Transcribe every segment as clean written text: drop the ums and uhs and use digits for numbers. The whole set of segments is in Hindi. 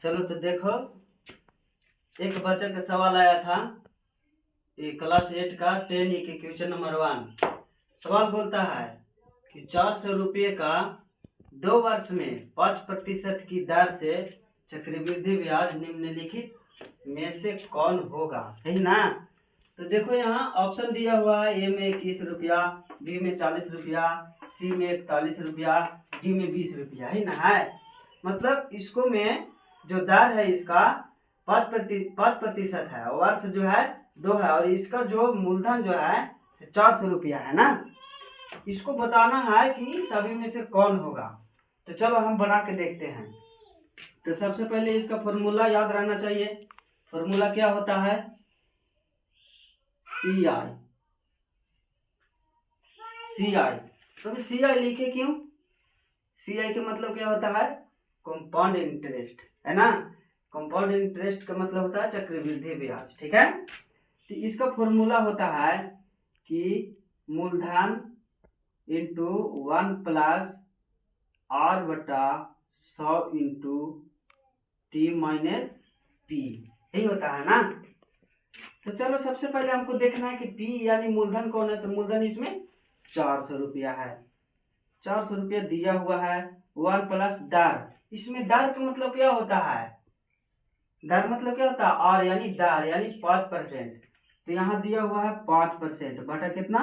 चलो तो देखो, एक बच्चे का सवाल आया था ये क्लास 8 का 10 के क्वेश्चन नंबर 1। सवाल बोलता है कि 400 रुपये का 2 वर्ष में 5% की दर से चक्रवृद्धि ब्याज निम्नलिखित में से कौन होगा, है ना। तो देखो यहाँ ऑप्शन दिया हुआ है, ए में 21 रुपया, बी में 40 रुपया, सी में 41 रुपया, डी में 20 रुपया, है ना। है मतलब इसको में जो दर है इसका 5% है, वर्ष जो है 2 है, और इसका जो मूलधन जो है 400 रुपया है ना। इसको बताना है कि सभी में से कौन होगा। तो चलो हम बना के देखते हैं। तो सबसे पहले इसका फॉर्मूला याद रहना चाहिए। फॉर्मूला क्या होता है, सी आई। तो सी आई लिखे क्यों, सी आई का मतलब क्या होता है, कंपाउंड इंटरेस्ट, है ना। कंपाउंड इंटरेस्ट का मतलब होता है चक्रवृद्धि ब्याज, ठीक है। तो इसका फॉर्मूला होता है कि मूलधन इंटू 1 प्लस आर बटा 100 इंटू टी माइनस पी, यही होता है ना। तो चलो सबसे पहले हमको देखना है कि पी यानी मूलधन कौन है। तो मूलधन इसमें 400 रुपया है, 400 रुपया दिया हुआ है। 1 प्लस दर, इसमें दर का मतलब क्या होता है, दर मतलब क्या होता है, आर यानी दर यानी 5%। तो यहाँ दिया हुआ है 5% बटा कितना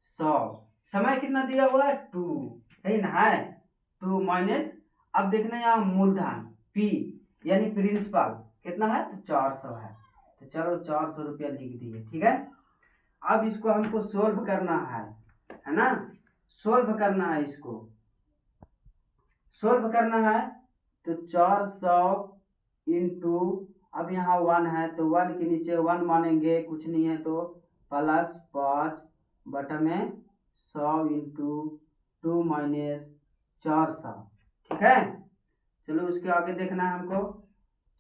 100। समय कितना दिया हुआ है 2, है ना। है 2 माइनस, अब देखना यहाँ मूलधन पी यानी प्रिंसिपल कितना है, तो 400 है। तो चलो 400 रुपया लिख दिए, ठीक है। अब इसको हमको सोल्व करना है ना। सोल्व करना है, इसको सोल्व करना है। तो 400 इंटू, अब यहाँ 1 है तो 1 के नीचे 1 मानेंगे, कुछ नहीं है तो प्लस 5 बटा में 100 इंटू 2 माइनस 400, ठीक है। चलो उसके आगे देखना है हमको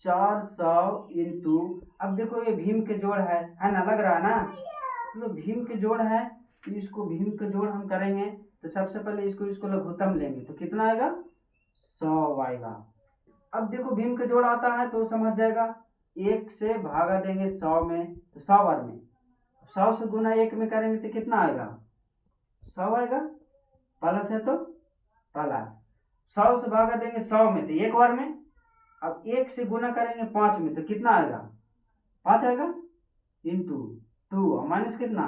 400 इंटू, अब देखो ये भीम के जोड़ है ना, लग रहा है ना। तो भीम के जोड़ है, तो इसको भीम के जोड़ हम करेंगे। तो सबसे पहले इसको लघुत्तम लेंगे, तो कितना आएगा 100 आएगा। अब देखो भीम के जोड़ आता है तो समझ जाएगा, 1 से भागा देंगे 100 में, तो 100 बार में 100 से गुना 1 में करेंगे तो कितना आएगा 100 आएगा, प्लस है तो प्लस 100 से भागा देंगे 100 में तो 1 बार में। अब 1 से गुना करेंगे 5 में तो कितना आएगा 5 आएगा, इंटू 2 माइनस कितना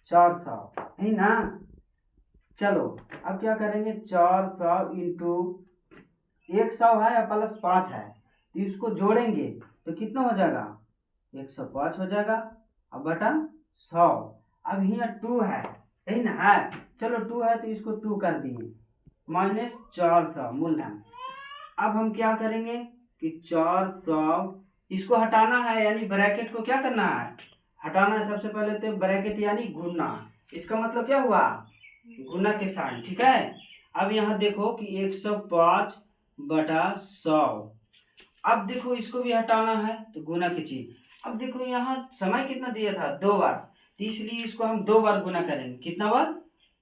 400, है ना। चलो अब क्या करेंगे, 400 इंटू 100 है या प्लस 5 है, तो इसको जोड़ेंगे तो कितना हो जाएगा 105 हो जाएगा, अब बटा 100। अब यहाँ 2 है ना। है चलो 2 है तो इसको 2 कर दिए माइनस 400 मूलधन। अब हम क्या करेंगे कि 400 इसको हटाना है, यानी ब्रैकेट को क्या करना है, हटाना है। सबसे पहले तो ब्रैकेट यानी गुना, इसका मतलब क्या हुआ गुना के साइन, ठीक है। अब यहाँ देखो कि 105 बटा 100, अब देखो इसको भी हटाना है तो गुना की चीज। अब देखो यहाँ समय कितना दिया था 2 बार, तो इसलिए इसको हम 2 बार गुना करेंगे, कितना बार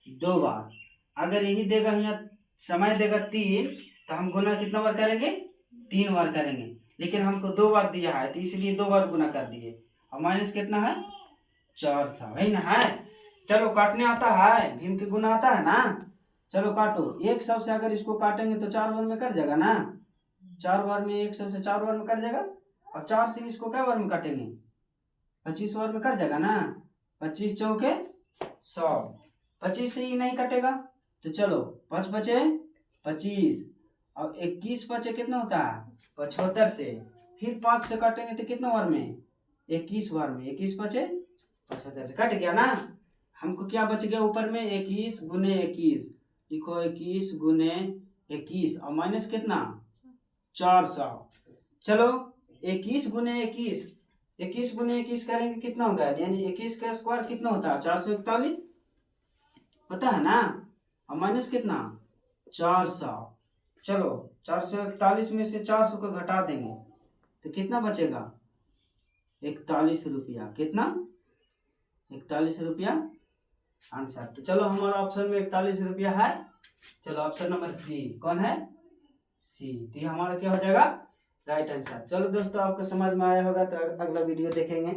2 बार। अगर यही देगा यहाँ समय देगा 3, तो हम गुना कितना बार करेंगे 3 बार करेंगे, लेकिन हमको 2 बार दिया है तो इसलिए 2 बार गुना कर दिए। और माइनस कितना है 400, है ना। है चलो काटने आता है, भीम के गुना आता है ना। चलो काटो, 100 से अगर इसको काटेंगे तो 4 बार में कट जाएगा ना, 4 बार में 100 से 4 बार में कट जाएगा। अब 4 से इसको क्या बार में काटेंगे 25 बार में कट जाएगा ना, 25 चौके 100, 25 से ही नहीं कटेगा। तो चलो 5 बचे 25, और 21 बचे कितना होता है 75 से, फिर 5 से काटेंगे तो कितना बार में 21 बार में, 21 बचे 75 से कट गया ना। हमको क्या बच गया ऊपर में 21 गुने 21, लिखो 21 गुने 21 और माइनस कितना 400। चलो 21 गुने 21, 21 गुने 21 करेंगे कितना होगा, यानी 21 का स्क्वायर कितना होता है 441 पता है ना, और माइनस कितना 400। चलो 441 में से 400 को घटा देंगे तो कितना बचेगा 41 रुपया, कितना 41 रुपया आंसर। तो चलो हमारा ऑप्शन में 41 रुपया है। चलो ऑप्शन नंबर सी कौन है, सी। तो ये हमारा क्या हो जाएगा राइट आंसर। चलो दोस्तों, आपको समझ में आया होगा तो अगला वीडियो देखेंगे।